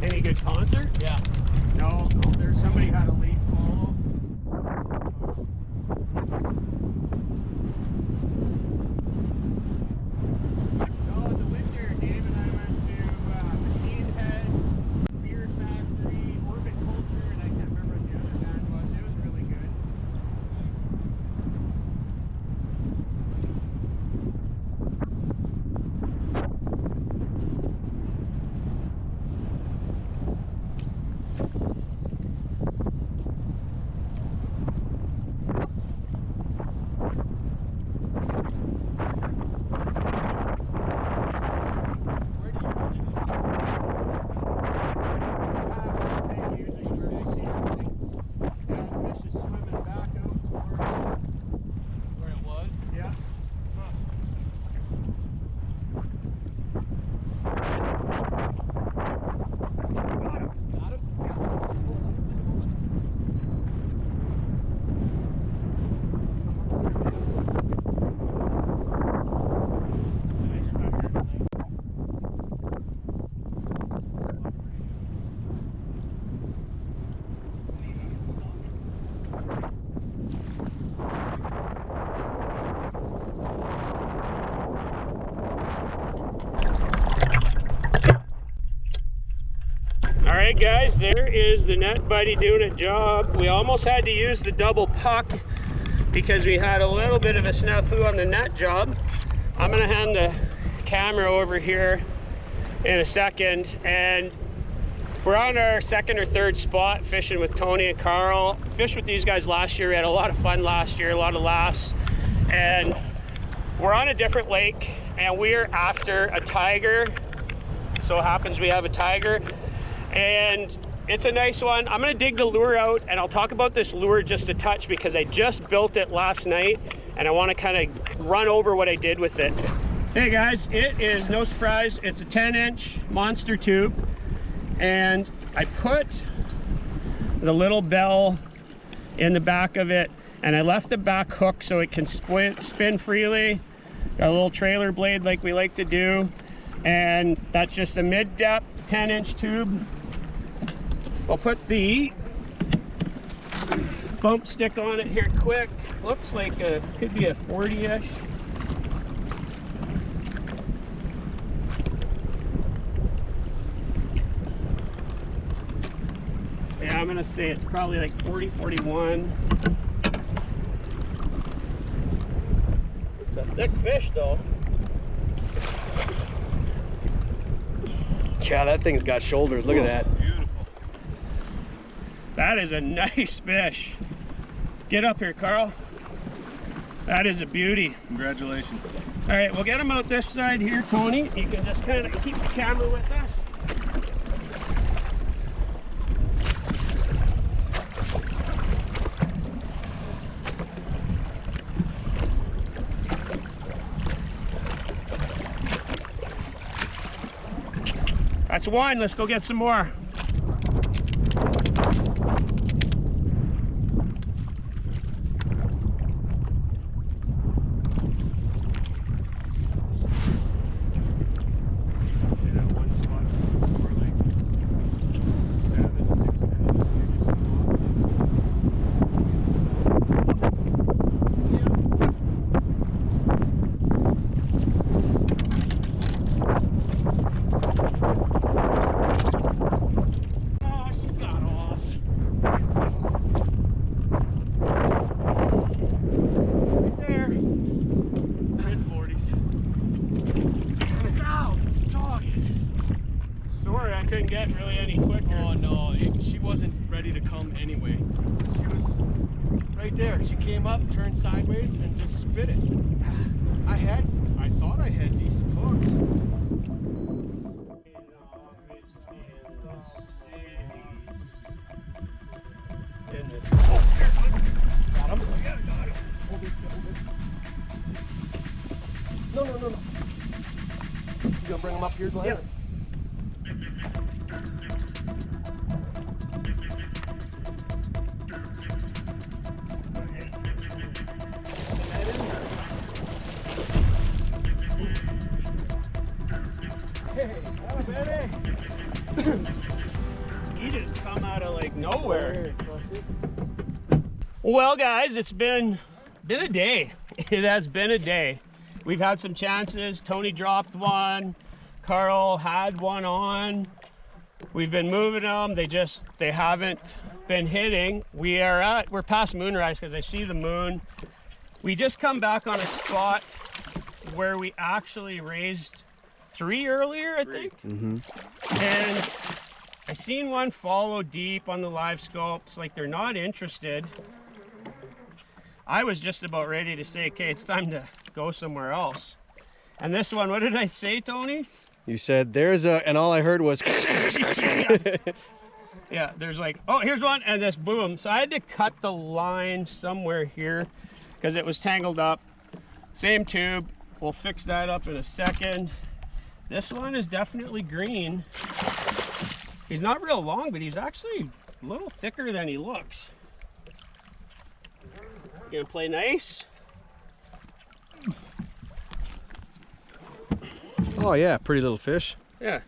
Any good concert? Yeah. No, there's somebody had a lead follow. No, in the winter, Dave and I went to Machine Head, Beer Factory, Orbit Culture, and I can't remember what the other band was. It was really good. Alright guys, there is the net buddy doing a job. We almost had to use the double puck because we had a little bit of a snafu on the net job. I'm going to hand the camera over here in a second, and we're on our second or third spot fishing with Tony and Karl. Fished with these guys last year. We had a lot of fun last year, a lot of laughs, and we're on a different lake and we're after a tiger. So it happens we have a tiger, and it's a nice one. I'm gonna dig the lure out and I'll talk about this lure just a touch because I just built it last night and I want to kind of run over what I did with it. Hey guys, it is no surprise, it's a 10-inch monster tube, and I put the little bell in the back of it and I left the back hook so it can spin freely. Got a little trailer blade like we like to do, and that's just a mid-depth 10-inch tube. I'll put the bump stick on it here quick. Looks like could be a 40-ish. Yeah, I'm gonna say it's probably like 40, 41. It's a thick fish though. Yeah, that thing's got shoulders. Look at that. Beautiful. That is a nice fish. Get up here, Karl. That is a beauty. Congratulations. All right, we'll get him out this side here, Tony. You can just kind of keep the camera with us. That's one. Let's go get some more. Couldn't get really any quicker. Oh no, she wasn't ready to come anyway. She was right there. She came up, turned sideways, and just spit it. I thought I had decent hook. No. You gonna bring them up here, Glenn? Yeah. He just come out of like nowhere. Well, guys, it's been a day. It has been a day. We've had some chances. Tony dropped one. Karl had one on. We've been moving them. They haven't been hitting. We're past moonrise because I see the moon. We just come back on a spot where we actually raised 3 earlier, I think. And I seen one follow deep on the live scope. It's like they're not interested. I was just about ready to say, okay, it's time to go somewhere else. And this one, what did I say, Tony? You said there's a, and all I heard was yeah, there's like, oh, here's one, and this boom. So I had to cut the line somewhere here because it was tangled up. Same tube. We'll fix that up in a second. This one is definitely green. He's not real long, but he's actually a little thicker than he looks. Gonna play nice? oh yeah, pretty little fish. Yeah.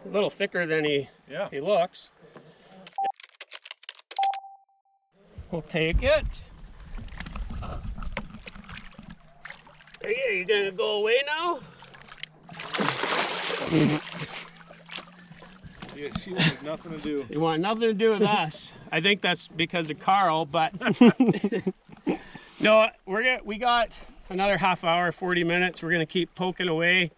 A little thicker than he looks. We'll take it. Okay, you gonna go away now? Yeah, she wants nothing to do. You want nothing to do with us. I think that's because of Karl, but no, we got another half hour, 40 minutes. We're gonna keep poking away.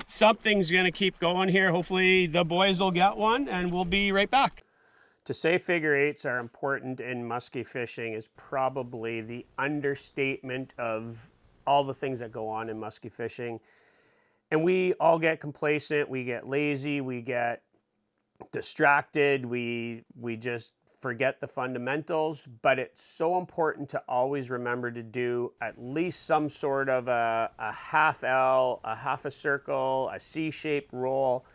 Something's gonna keep going here. Hopefully the boys will get one and we'll be right back. To say figure eights are important in musky fishing is probably the understatement of all the things that go on in musky fishing. And we all get complacent, we get lazy, we get distracted, we just forget the fundamentals, but it's so important to always remember to do at least some sort of a half L, a half a circle, a C-shaped roll.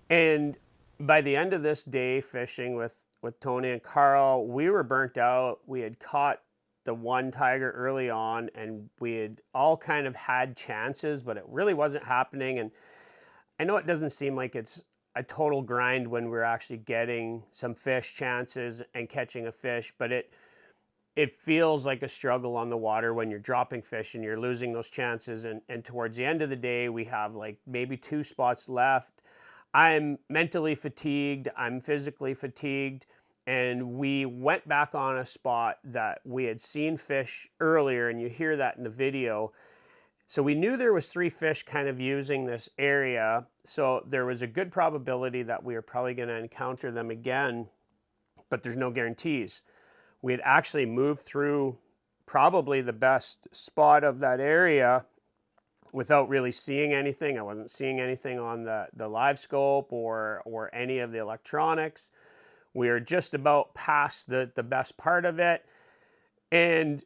And by the end of this day fishing with Tony and Karl, we were burnt out. We had caught the one tiger early on and we had all kind of had chances, but it really wasn't happening. And I know it doesn't seem like it's a total grind when we're actually getting some fish chances and catching a fish, but it feels like a struggle on the water when you're dropping fish and you're losing those chances. And towards the end of the day, we have like maybe 2 spots left. I'm mentally fatigued, I'm physically fatigued, and we went back on a spot that we had seen fish earlier, and you hear that in the video. So we knew there was 3 fish kind of using this area, so there was a good probability that we were probably going to encounter them again, but there's no guarantees. We had actually moved through probably the best spot of that area without really seeing anything. I wasn't seeing anything on the live scope or any of the electronics. We are just about past the best part of it. And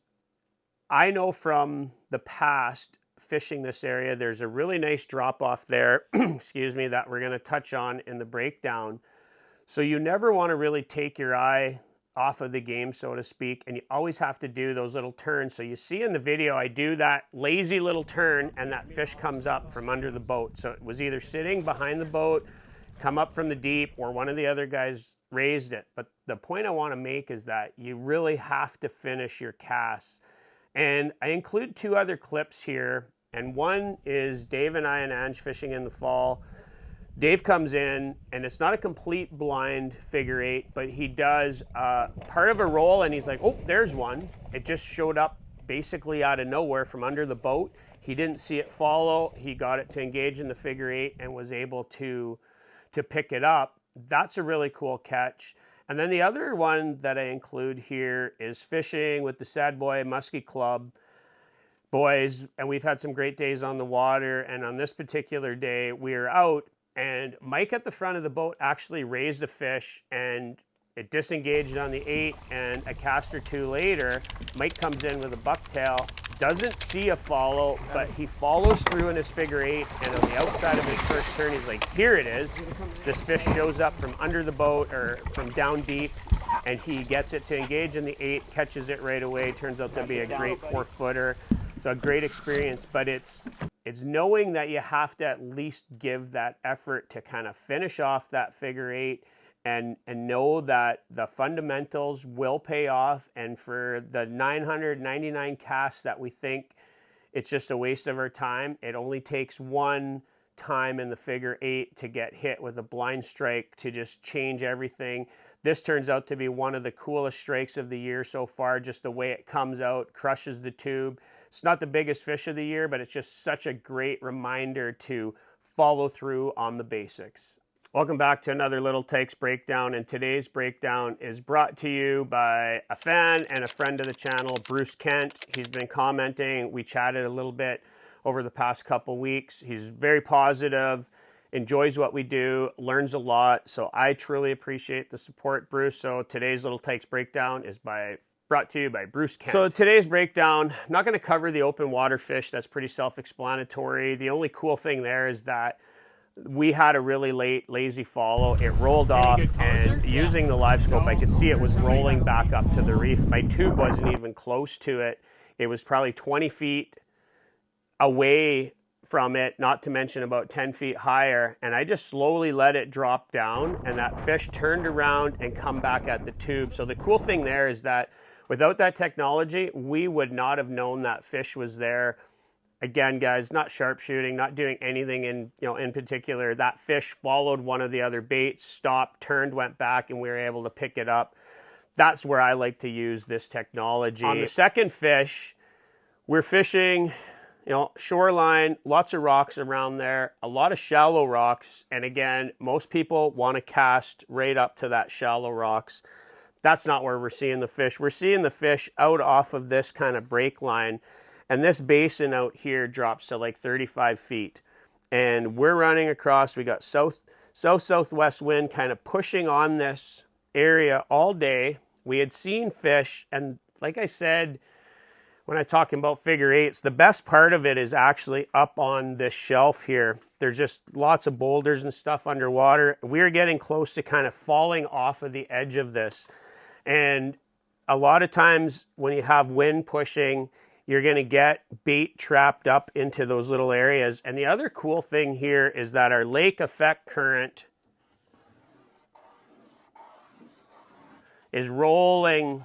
I know from the past fishing this area, there's a really nice drop off there, excuse me, that we're going to touch on in the breakdown. So you never want to really take your eye off of the game, so to speak, and you always have to do those little turns. So you see in the video, I do that lazy little turn and that fish comes up from under the boat. So it was either sitting behind the boat, come up from the deep, or one of the other guys raised it. But the point I want to make is that you really have to finish your casts. And I include 2 other clips here, and one is Dave and I and Ange fishing in the fall. Dave comes in, and it's not a complete blind figure eight, but he does part of a roll, and he's like, oh, there's one. It just showed up basically out of nowhere from under the boat. He didn't see it follow. He got it to engage in the figure eight and was able to pick it up. That's a really cool catch. And then the other one that I include here is fishing with the Sad Boy Musky Club boys, and we've had some great days on the water. And on this particular day, we were out, and Mike at the front of the boat actually raised a fish, and it disengaged on the 8, and a cast or 2 later, Mike comes in with a bucktail, doesn't see a follow, but he follows through in his figure 8, and on the outside of his first turn, he's like, here it is. This fish shows up from under the boat or from down deep, and he gets it to engage in the 8, catches it right away. Turns out to be a great 4-footer. So a great experience, but it's knowing that you have to at least give that effort to kind of finish off that figure 8 and know that the fundamentals will pay off. And for the 999 casts that we think it's just a waste of our time, it only takes one time in the figure 8 to get hit with a blind strike to just change everything. This turns out to be one of the coolest strikes of the year so far, just the way it comes out, crushes the tube. It's not the biggest fish of the year, but it's just such a great reminder to follow through on the basics. Welcome back to another Little Takes Breakdown, and today's breakdown is brought to you by a fan and a friend of the channel, Bruce Kent. He's been commenting. We chatted a little bit over the past couple weeks. He's very positive, enjoys what we do, learns a lot, so I truly appreciate the support, Bruce. So today's Little Takes Breakdown is brought to you by Bruce Kent. So today's breakdown, I'm not going to cover the open water fish. That's pretty self-explanatory. The only cool thing there is that we had a really late lazy follow. It rolled off, and using the live scope, I could see it was rolling back up to the reef. My tube wasn't even close to it. It was probably 20 feet away from it, not to mention about 10 feet higher, and I just slowly let it drop down, and that fish turned around and come back at the tube. So the cool thing there is that without that technology, we would not have known that fish was there. Again, guys, not sharpshooting, not doing anything in particular. That fish followed one of the other baits, stopped, turned, went back, and we were able to pick it up. That's where I like to use this technology. On the second fish, we're fishing, shoreline, lots of rocks around there, a lot of shallow rocks. And again, most people want to cast right up to that shallow rocks. That's not where we're seeing the fish. We're seeing the fish out off of this kind of break line. And this basin out here drops to like 35 feet. And we're running across, we got south-southwest wind kind of pushing on this area all day. We had seen fish, and like I said, when I'm talking about figure 8s, the best part of it is actually up on this shelf here. There's just lots of boulders and stuff underwater. We're getting close to kind of falling off of the edge of this. And a lot of times when you have wind pushing, you're going to get bait trapped up into those little areas. And the other cool thing here is that our lake effect current is rolling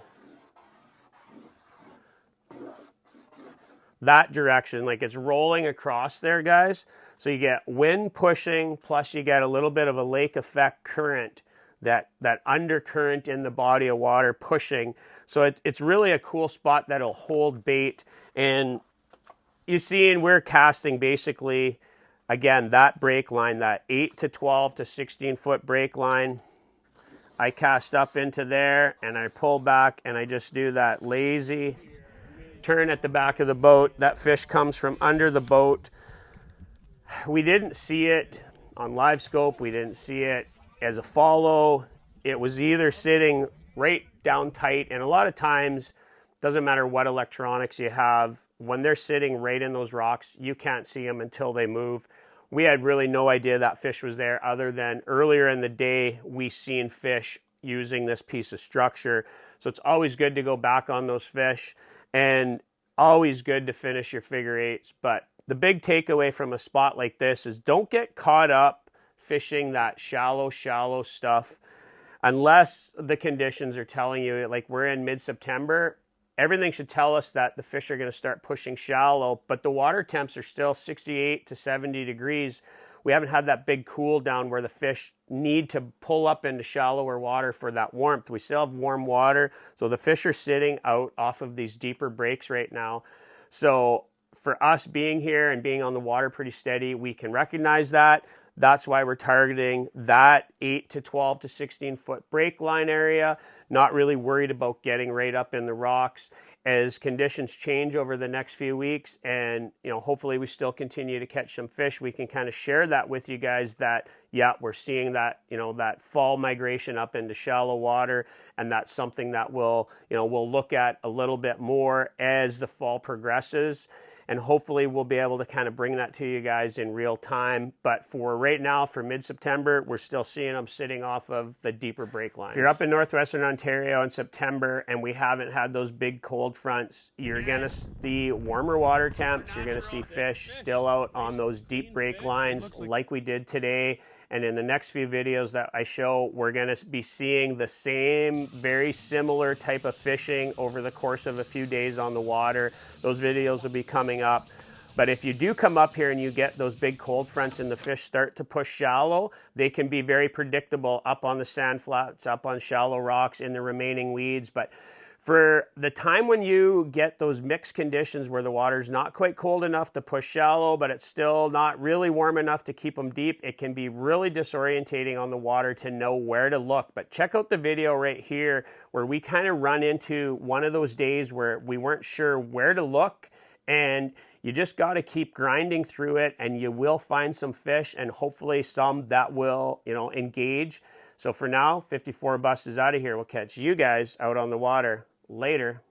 that direction, like it's rolling across there, guys. So you get wind pushing, plus you get a little bit of a lake effect current, that undercurrent in the body of water pushing. So it's really a cool spot that'll hold bait. And you see, and we're casting basically, again, that break line, that 8 to 12 to 16 foot break line. I cast up into there and I pull back and I just do that lazy turn at the back of the boat. That fish comes from under the boat. We didn't see it on live scope. We didn't see it as a follow. It was either sitting right down tight, and a lot of times, doesn't matter what electronics you have, when they're sitting right in those rocks, you can't see them until they move. We had really no idea that fish was there, other than earlier in the day we seen fish using this piece of structure. So it's always good to go back on those fish, and always good to finish your figure 8s. But the big takeaway from a spot like this is don't get caught up fishing that shallow stuff unless the conditions are telling you, like we're in mid-September, everything should tell us that the fish are going to start pushing shallow, but the water temps are still 68 to 70 degrees. We haven't had that big cool down where the fish need to pull up into shallower water for that warmth. We still have warm water, so the fish are sitting out off of these deeper breaks right now. So for us being here and being on the water pretty steady, we can recognize that. That's why we're targeting that 8 to 12 to 16 foot break line area, not really worried about getting right up in the rocks. as conditions change over the next few weeks, and hopefully we still continue to catch some fish, we can kind of share that with you guys that yeah, we're seeing that that fall migration up into shallow water, and that's something that we'll look at a little bit more as the fall progresses. And hopefully we'll be able to kind of bring that to you guys in real time. But for right now, for mid-September, we're still seeing them sitting off of the deeper break lines. If you're up in northwestern Ontario in September and we haven't had those big cold fronts, you're going to see warmer water temps. You're going to see fish still out on those deep break lines like we did today. And in the next few videos that I show, we're going to be seeing the same, very similar type of fishing over the course of a few days on the water. Those videos will be coming up. But if you do come up here and you get those big cold fronts and the fish start to push shallow, they can be very predictable up on the sand flats, up on shallow rocks, in the remaining weeds. But for the time when you get those mixed conditions where the water's not quite cold enough to push shallow, but it's still not really warm enough to keep them deep, it can be really disorientating on the water to know where to look. But check out the video right here where we kind of run into one of those days where we weren't sure where to look, and you just got to keep grinding through it, and you will find some fish, and hopefully some that will, engage. So for now, 54 Bus is out of here. We'll catch you guys out on the water later.